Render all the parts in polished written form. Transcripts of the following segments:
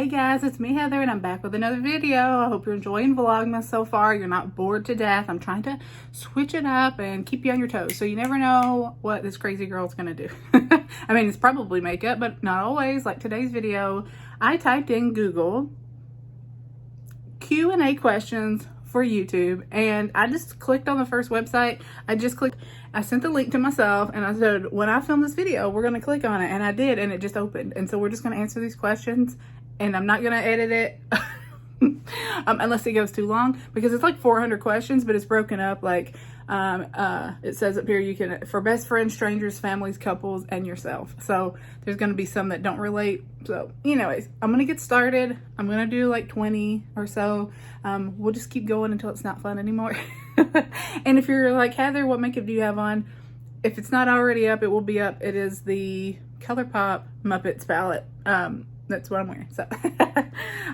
Hey guys, it's me Heather and I'm back with another video. I hope you're enjoying Vlogmas so far. You're not bored to death. I'm trying to switch it up and keep you on your toes, so you never know what this crazy girl's gonna do. I mean, it's probably makeup, but not always. Like today's video, I typed in Google Q&A questions for YouTube and I just clicked on the first website. I sent the link to myself and I said, when I film this video, we're gonna click on it, and I did, and it just opened. And so we're just gonna answer these questions, and I'm not gonna edit it unless it goes too long, because it's like 400 questions, but it's broken up like it says up here, you can, for best friends, strangers, families, couples, and yourself. So there's gonna be some that don't relate. So anyways, I'm gonna get started. I'm gonna do like 20 or so. We'll just keep going until it's not fun anymore. And if you're like, Heather, what makeup do you have on? If it's not already up, it will be up. It is the ColourPop Muppets palette. That's what I'm wearing. So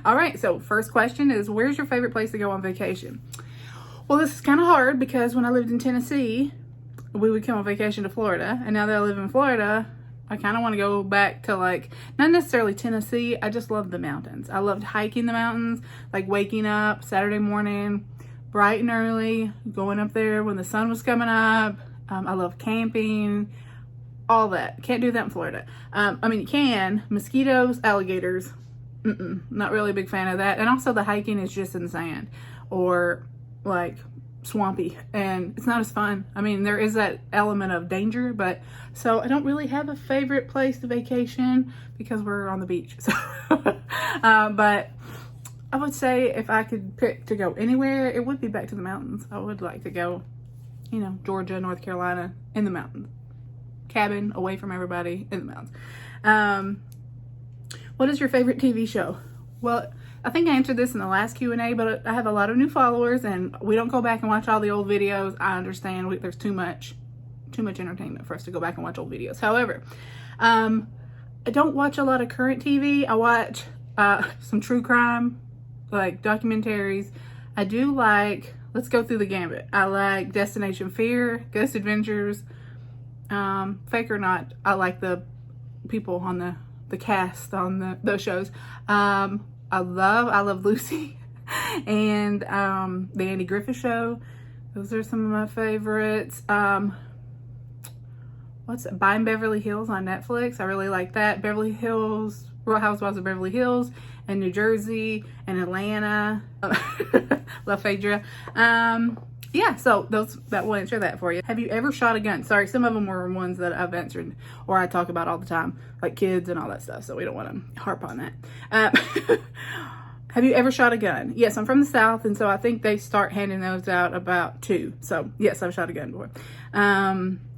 all right, so first question is, where's your favorite place to go on vacation? Well, this is kind of hard because when I lived in Tennessee, we would come on vacation to Florida, and now that I live in Florida, I kind of want to go back to, like, not necessarily Tennessee. I just love the mountains. I loved hiking the mountains, like waking up Saturday morning bright and early, going up there when the sun was coming up. I love camping, all that. Can't do that in Florida. I mean, you can. Mosquitoes, alligators, not really a big fan of that. And also the hiking is just in sand or like swampy, and it's not as fun. I mean, there is that element of danger, but so I don't really have a favorite place to vacation because we're on the beach. So but I would say if I could pick to go anywhere, it would be back to the mountains. I would like to go, Georgia, North Carolina, in the mountains. Cabin, away from everybody, in the mountains. What is your favorite TV show? Well, I think I answered this in the last Q&A, but I have a lot of new followers and we don't go back and watch all the old videos. I understand there's too much entertainment for us to go back and watch old videos. However, I don't watch a lot of current TV. I watch some true crime, like documentaries. I do like, let's go through the gambit. I like Destination Fear, Ghost Adventures, fake or not, I like the people on the cast on those shows. I love Lucy and the Andy Griffith Show. Those are some of my favorites. What's it? Buying Beverly Hills on Netflix. I really like that. Beverly Hills, Real Housewives of Beverly Hills, and New Jersey and Atlanta. Love Phaedra. Yeah, so that will answer that for you. Have you ever shot a gun? Sorry, some of them were ones that I've answered or I talk about all the time, like kids and all that stuff, so we don't want to harp on that. Have you ever shot a gun? Yes, I'm from the South, and so I think they start handing those out about 2. So yes, I've shot a gun before.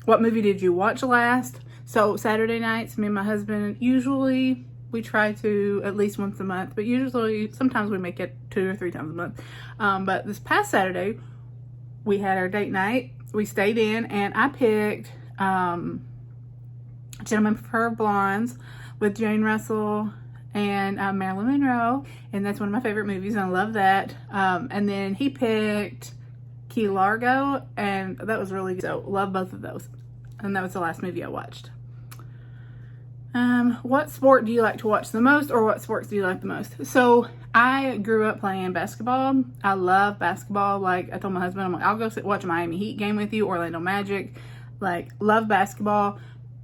What movie did you watch last? So Saturday nights, me and my husband, usually we try to at least once a month, but usually sometimes we make it 2 or 3 times a month. But this past Saturday, we had our date night. We stayed in, and I picked Gentlemen Prefer Blondes with Jane Russell and Marilyn Monroe, and that's one of my favorite movies, and I love that. And then he picked Key Largo, and that was really good. So love both of those, and that was the last movie I watched. What sport do you like to watch the most, or what sports do you like the most? So I grew up playing basketball. I love basketball. Like I told my husband, I'm like, I'll go watch a Miami Heat game with you, Orlando Magic. Like, love basketball.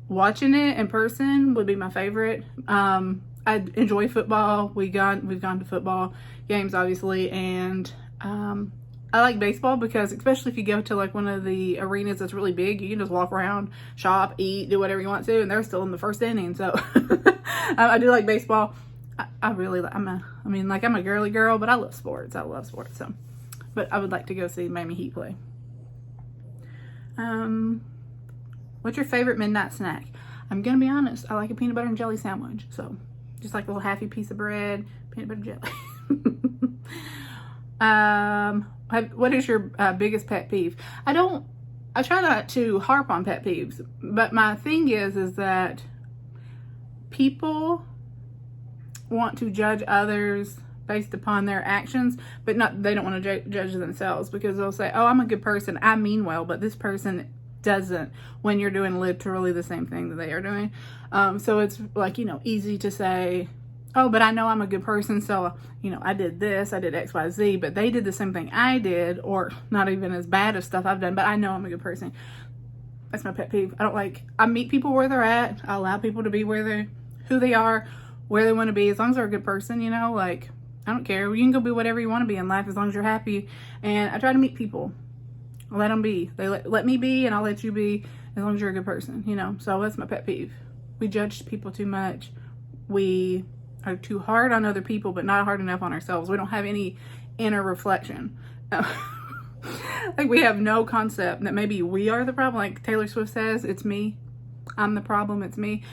Watching it in person would be my favorite. I enjoy football. We've gone to football games, obviously, and I like baseball because, especially if you go to like one of the arenas that's really big, you can just walk around, shop, eat, do whatever you want to, and they're still in the first inning. So I do like baseball. I'm a girly girl, but I love sports. I love sports. So, but I would like to go see Miami Heat play. What's your favorite midnight snack? I'm gonna be honest. I like a peanut butter and jelly sandwich. So, just like a little halfy piece of bread, peanut butter jelly. What is your biggest pet peeve? I try not to harp on pet peeves, but my thing is that people want to judge others based upon their actions, but they don't want to judge themselves, because they'll say, oh, I'm a good person, I mean well, but this person doesn't, when you're doing literally the same thing that they are doing. So it's like, easy to say, oh, but I know I'm a good person, so, you know, I did this, I did X, Y, Z, but they did the same thing I did, or not even as bad as stuff I've done, but I know I'm a good person. That's my pet peeve. I meet people where they're at. I allow people to be who they are, where they want to be, as long as they're a good person, you know, like, I don't care. You can go be whatever you want to be in life as long as you're happy. And I try to meet people. I let them be. They let me be, and I'll let you be as long as you're a good person, you know. So that's my pet peeve. We judge people too much. We are too hard on other people, but not hard enough on ourselves. We don't have any inner reflection. Like, we have no concept that maybe we are the problem. Like Taylor Swift says, it's me. I'm the problem. It's me.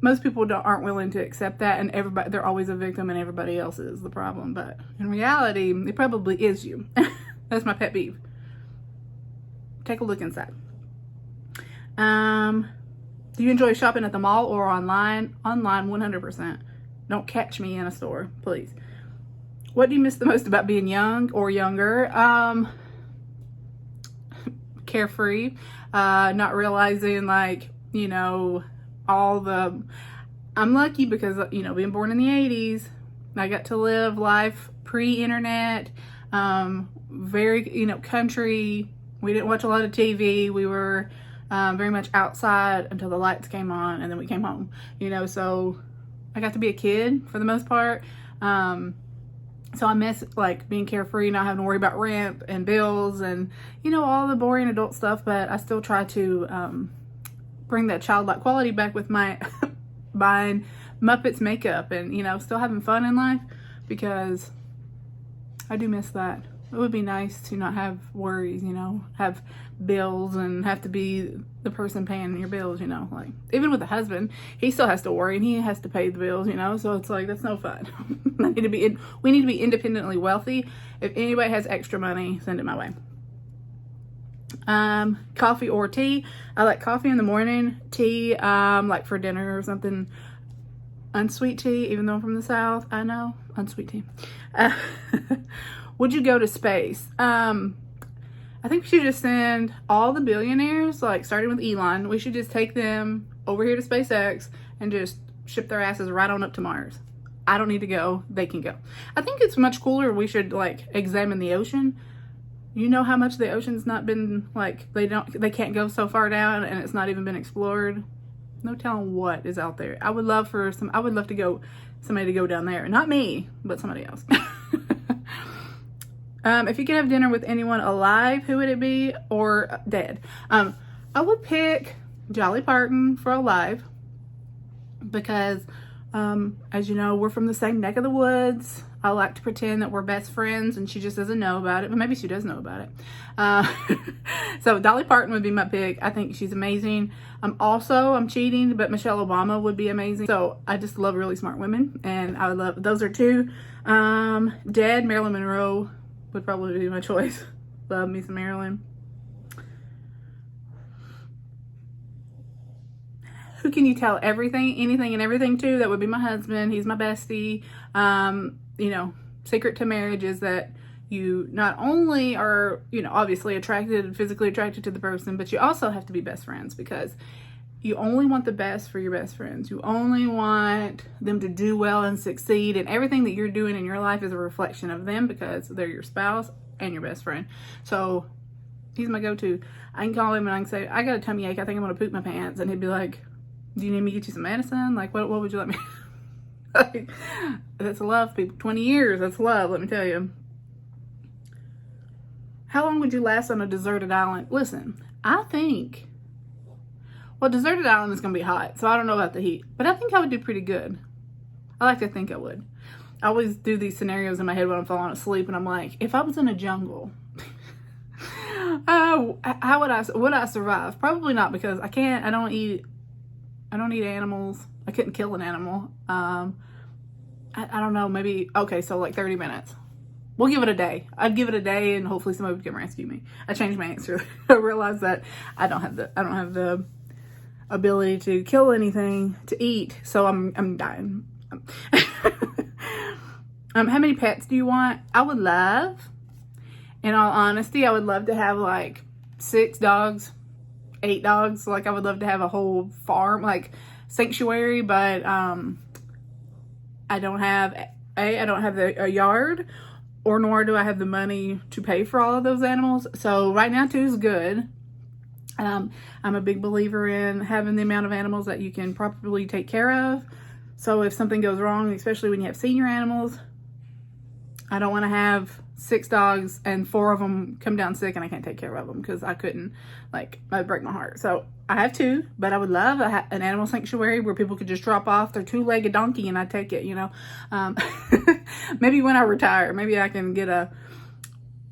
Most people aren't willing to accept that, and they're always a victim, and everybody else is the problem. But in reality, it probably is you. That's my pet peeve. Take a look inside. Do you enjoy shopping at the mall or online? Online, 100%. Don't catch me in a store, please. What do you miss the most about being young or younger? Carefree. Not realizing, like, you know, I'm lucky because, you know, being born in the 80s, I got to live life pre-internet, very, you know, country. We didn't watch a lot of TV. We were very much outside until the lights came on, and then we came home, you know, so I got to be a kid for the most part. So I miss, like, being carefree, not having to worry about rent and bills and, you know, all the boring adult stuff, but I still try to bring that childlike quality back with my buying Muppets makeup and, you know, still having fun in life, because I do miss that. It would be nice to not have worries, you know, have bills and have to be the person paying your bills, you know, like, even with a husband, he still has to worry and he has to pay the bills, you know, so it's like, that's no fun. We need to be independently wealthy. If anybody has extra money, send it my way. Coffee or tea? I like coffee in the morning. Tea, like for dinner or something. Unsweet tea, even though I'm from the South, I know, unsweet tea. Would you go to space? I think we should just send all the billionaires, like starting with Elon, we should just take them over here to SpaceX and just ship their asses right on up to Mars. I don't need to go, they can go. I think it's much cooler. We should, like, examine the ocean. You know how much the ocean's not been, like, they can't go so far down, and it's not even been explored. No telling what is out there. I would love somebody to go down there. Not me, but somebody else. If you could have dinner with anyone alive, who would it be, or dead? I would pick Dolly Parton for alive, because, as you know, we're from the same neck of the woods. I like to pretend that we're best friends, and she just doesn't know about it, but maybe she does know about it. So Dolly Parton would be my pick. I think she's amazing. I'm cheating, but Michelle Obama would be amazing. So I just love really smart women, and I would love, those are two. Dead, Marilyn Monroe would probably be my choice. Love me some Marilyn. Who can you tell anything and everything to? That would be my husband. He's my bestie. You know, secret to marriage is that you not only are, you know, obviously physically attracted to the person, but you also have to be best friends, because you only want the best for your best friends. You only want them to do well and succeed, and everything that you're doing in your life is a reflection of them, because they're your spouse and your best friend. So he's my go-to. I can call him and I can say, I got a tummy ache, I think I'm gonna poop my pants, and he'd be like, do you need me to get you some medicine? Like, what would you let me? Like, that's love, people. 20 years, that's love, let me tell you. How long would you last on a deserted island? Listen, I think, well, deserted island is going to be hot, so I don't know about the heat, but I think I would do pretty good. I like to think I would. I always do these scenarios in my head when I'm falling asleep, and I'm like, if I was in a jungle, how would I survive? Probably not, because I don't eat animals. I couldn't kill an animal. I don't know, maybe, okay, so like 30 minutes. We'll give it a day. I'd give it a day, and hopefully somebody would come rescue me. I changed my answer. I realized that I don't have the ability to kill anything to eat, so I'm dying. How many pets do you want? I would love, in all honesty, I would love to have like 6 dogs, 8 dogs. Like, I would love to have a whole farm, like sanctuary, but I I don't have a yard, or nor do I have the money to pay for all of those animals. So right now 2 is good. I'm a big believer in having the amount of animals that you can properly take care of. So if something goes wrong, especially when you have senior animals, I don't want to have 6 dogs and 4 of them come down sick and I can't take care of them, because I couldn't, like, that'd break my heart. So I have 2, but I would love an animal sanctuary where people could just drop off their 2-legged donkey and I'd take it, you know. Maybe when I retire, maybe I can get I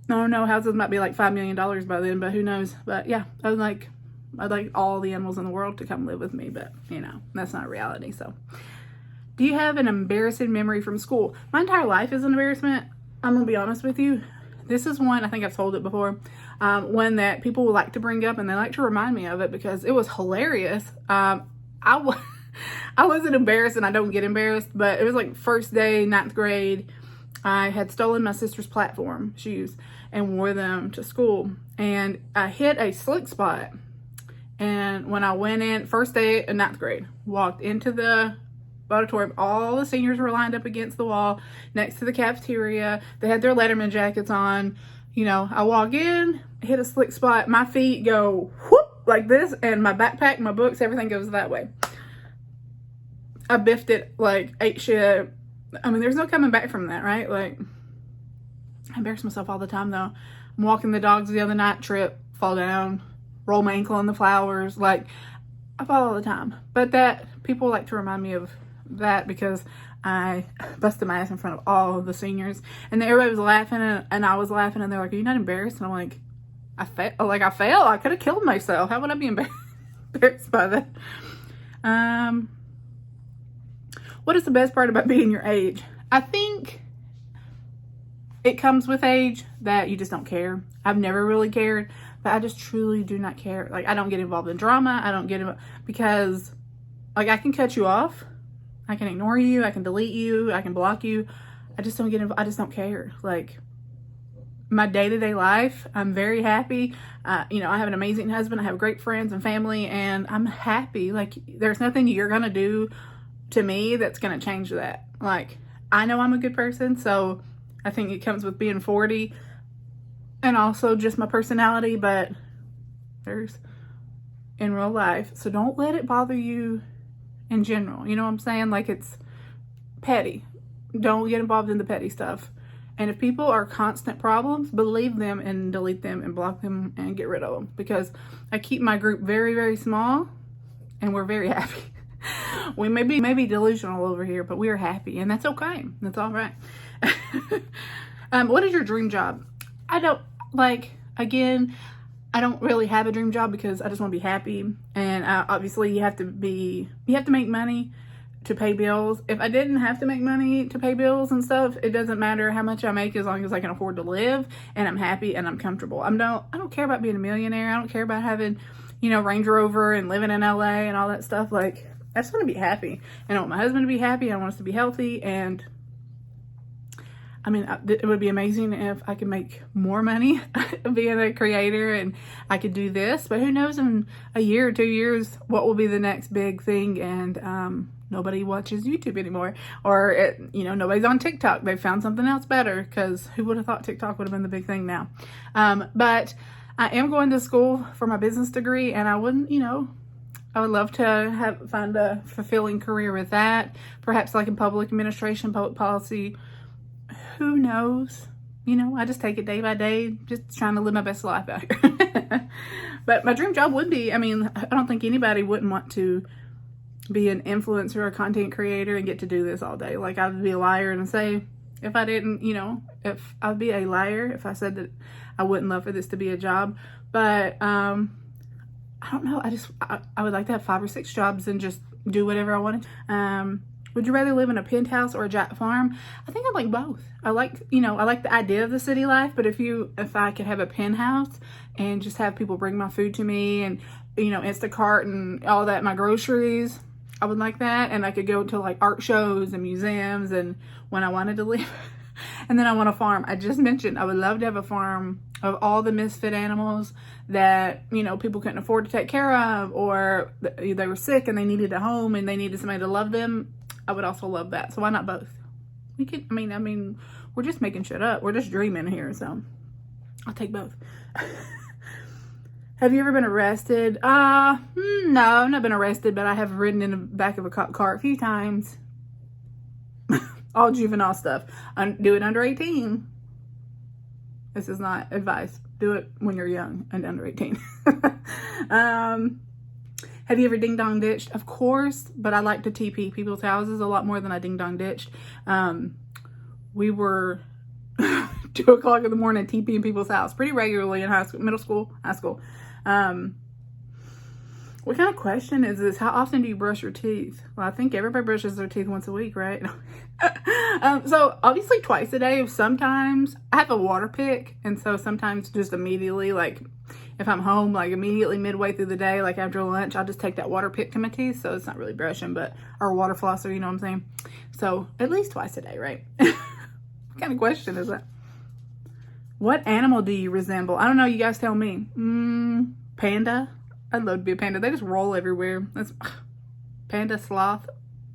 don't know, houses might be like $5 million by then, but who knows. But yeah, I'd like all the animals in the world to come live with me, but you know, that's not reality. So do you have an embarrassing memory from school? My entire life is an embarrassment. I'm gonna be honest with you. This is one, I think I've told it before, one that people would like to bring up and they like to remind me of it because it was hilarious. I wasn't embarrassed, and I don't get embarrassed, but it was like first day, 9th grade. I had stolen my sister's platform shoes and wore them to school, and I hit a slick spot. And when I went in, first day in 9th grade, walked into the auditorium, all the seniors were lined up against the wall next to the cafeteria. They had their Letterman jackets on. You know, I walk in, hit a slick spot, my feet go whoop like this, and my backpack, my books, everything goes that way. I biffed it like ate shit. I mean, there's no coming back from that, right? Like, I embarrass myself all the time though. I'm walking the dogs the other night, trip, fall down, roll my ankle in the flowers. Like, I fall all the time. But that, people like to remind me of that because I busted my ass in front of all of the seniors, and everybody was laughing, and I was laughing, and they're like, "Are you not embarrassed?" And I'm like, I failed. I could have killed myself. How would I be embarrassed by that? What is the best part about being your age? I think it comes with age that you just don't care. I've never really cared, but I just truly do not care. Like, I don't get involved in drama. I don't get involved because, like, I can cut you off. I can ignore you. I can delete you. I can block you. I just don't get involved. I just don't care. Like, my day-to-day life, I'm very happy. You know, I have an amazing husband. I have great friends and family, and I'm happy. Like, there's nothing you're going to do to me that's going to change that. Like, I know I'm a good person, so I think it comes with being 40 and also just my personality, but there's in real life. So don't let it bother you in general. You know what I'm saying? Like, it's petty. Don't get involved in the petty stuff. And if people are constant problems, believe them and delete them and block them and get rid of them, because I keep my group very, very small and we're very happy. We may be delusional over here, but we are happy, and that's okay. That's all right. What is your dream job? I don't really have a dream job because I just want to be happy. And obviously you have to make money to pay bills. If I didn't have to make money to pay bills and stuff, it doesn't matter how much I make as long as I can afford to live and I'm happy and I'm comfortable. I don't care about being a millionaire. I don't care about having, you know, Range Rover and living in LA and all that stuff. Like, I just want to be happy, and I want my husband to be happy. I want us to be healthy, and I mean, it would be amazing if I could make more money being a creator and I could do this, but who knows in a year or 2 years what will be the next big thing. And nobody watches YouTube anymore, or you know, nobody's on TikTok. They've found something else better, because who would have thought TikTok would have been the big thing now? But I am going to school for my business degree, and I would love to find a fulfilling career with that. Perhaps like in public administration, public policy. Who knows? You know, I just take it day by day, just trying to live my best life out here. But my dream job would be, I mean, I don't think anybody wouldn't want to be an influencer or a content creator and get to do this all day. Like, I would be a liar and say, if I didn't, you know, if I'd be a liar if I said that I wouldn't love for this to be a job. But I don't know. I would like to have 5 or 6 jobs and just do whatever I wanted. Would you rather live in a penthouse or a giant farm? I think I like both. I like the idea of the city life, but if I could have a penthouse and just have people bring my food to me, and, you know, Instacart and all that, my groceries, I would like that. And I could go to like art shows and museums and when I wanted to leave. And And then I want a farm. I just mentioned I would love to have a farm of all the misfit animals that, you know, people couldn't afford to take care of, or they were sick and they needed a home and they needed somebody to love them. I would also love that. So why not both? We could, I mean, we're just making shit up. We're just dreaming here. So I'll take both. Have you ever been arrested? No, I've not been arrested, but I have ridden in the back of a cop car a few times. All juvenile stuff. Do it under 18. This is not advice. Do it when you're young and under 18. Have you ever ding-dong ditched? Of course, but I like to TP people's houses a lot more than I ding-dong ditched. We were 2 o'clock in the morning TPing people's house pretty regularly in high school, middle school, high school. What kind of question is this? How often do you brush your teeth? Well, I think everybody brushes their teeth once a week, right? So obviously twice a day. Sometimes I have a water pick, and so sometimes just immediately, like if I'm home, like immediately midway through the day, like after lunch, I'll just take that water pick to my teeth. So it's not really brushing, but or water flosser, you know what I'm saying? So at least twice a day, right? What kind of question is that? What animal do you resemble? I don't know. You guys tell me. Panda. I'd love to be a panda. They just roll everywhere. That's panda, sloth,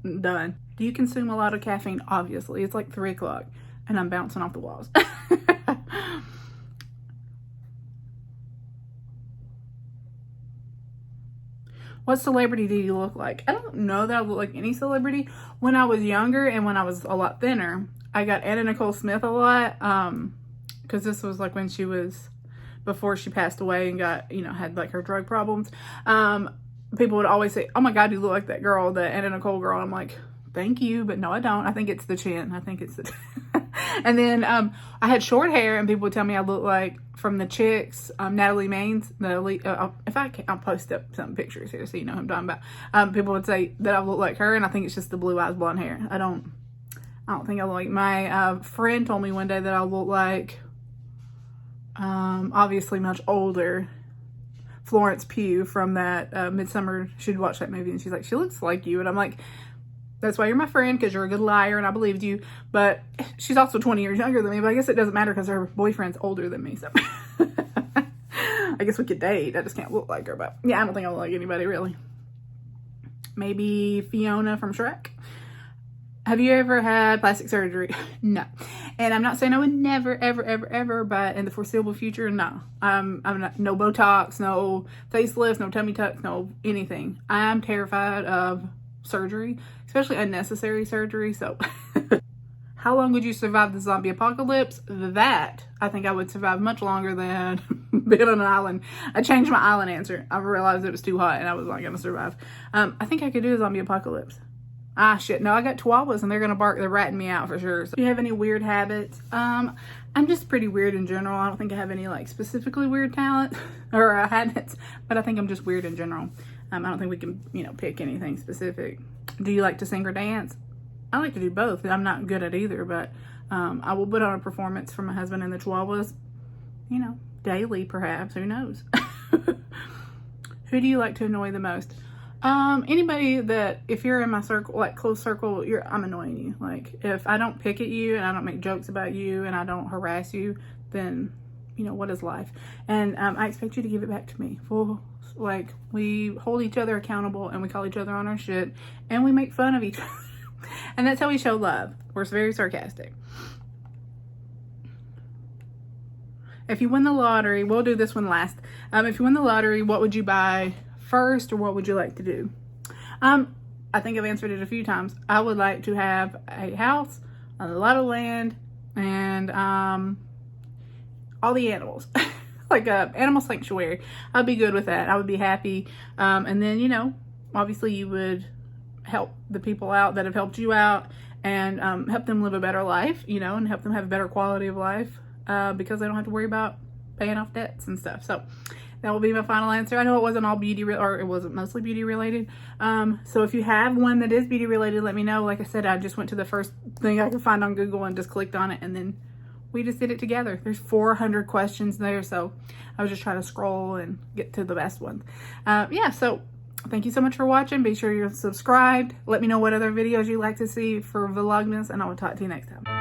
done. Do you consume a lot of caffeine? Obviously. It's like 3 o'clock and I'm bouncing off the walls. What celebrity do you look like? I don't know that I look like any celebrity. When I was younger and when I was a lot thinner, I got Anna Nicole Smith a lot. Because this was like when she was, before she passed away and got, you know, had like her drug problems. People would always say, oh my God, you look like that girl, the Anna Nicole girl. I'm like, thank you, but no, I don't. I think it's the chin. I think it's the And then I had short hair and people would tell me I look like from the Chicks, Natalie Maines. If I can, I'll post up some pictures here so you know who I'm talking about. People would say that I look like her, and I think it's just the blue eyes, blonde hair. I don't think I look like, my friend told me one day that I look like, obviously much older, Florence Pugh from that Midsummer. She'd watch that movie and she's like, she looks like you. And I'm like, that's why you're my friend, because you're a good liar and I believed you. But she's also 20 years younger than me, but I guess it doesn't matter because her boyfriend's older than me. So I guess we could date. I just can't look like her. But yeah, I don't think I look like anybody really. Maybe Fiona from Shrek. Have you ever had plastic surgery? No. And I'm not saying I would never, ever, ever, ever, but in the foreseeable future, no. I'm not, no Botox, no facelift, no tummy tucks, no anything. I'm terrified of surgery, especially unnecessary surgery. So how long would you survive the zombie apocalypse? That I think I would survive much longer than being on an island. I changed my island answer. I realized it was too hot and I was not going to survive. I think I could do a zombie apocalypse. Ah, shit. No, I got chihuahuas and they're going to bark. They're ratting me out for sure. So, do you have any weird habits? I'm just pretty weird in general. I don't think I have any like specifically weird talent or habits, but I think I'm just weird in general. I don't think we can, you know, pick anything specific. Do you like to sing or dance? I like to do both. I'm not good at either, but I will put on a performance for my husband and the chihuahuas, you know, daily perhaps. Who knows? Who do you like to annoy the most? Anybody that, if you're in my circle, like close circle, I'm annoying you. Like if I don't pick at you and I don't make jokes about you and I don't harass you, then, you know, what is life? And I expect you to give it back to me. Well, like we hold each other accountable and we call each other on our shit and we make fun of each other. And that's how we show love. We're very sarcastic. If you win the lottery, we'll do this one last. If you win the lottery, what would you buy first, or what would you like to do? I think I've answered it a few times. I would like to have a house, a lot of land, and all the animals. Like a animal sanctuary. I'd be good with that. I would be happy. And then, you know, obviously you would help the people out that have helped you out and help them live a better life, you know, and help them have a better quality of life because they don't have to worry about paying off debts and stuff. So that will be my final answer. I know it wasn't all beauty, or it wasn't mostly beauty related. So if you have one that is beauty related, let me know. Like I said, I just went to the first thing I could find on Google and just clicked on it, and then we just did it together. There's 400 questions there, so I was just trying to scroll and get to the best ones. Yeah, so thank you so much for watching. Be sure you're subscribed. Let me know what other videos you'd like to see for Vlogmas, and I will talk to you next time.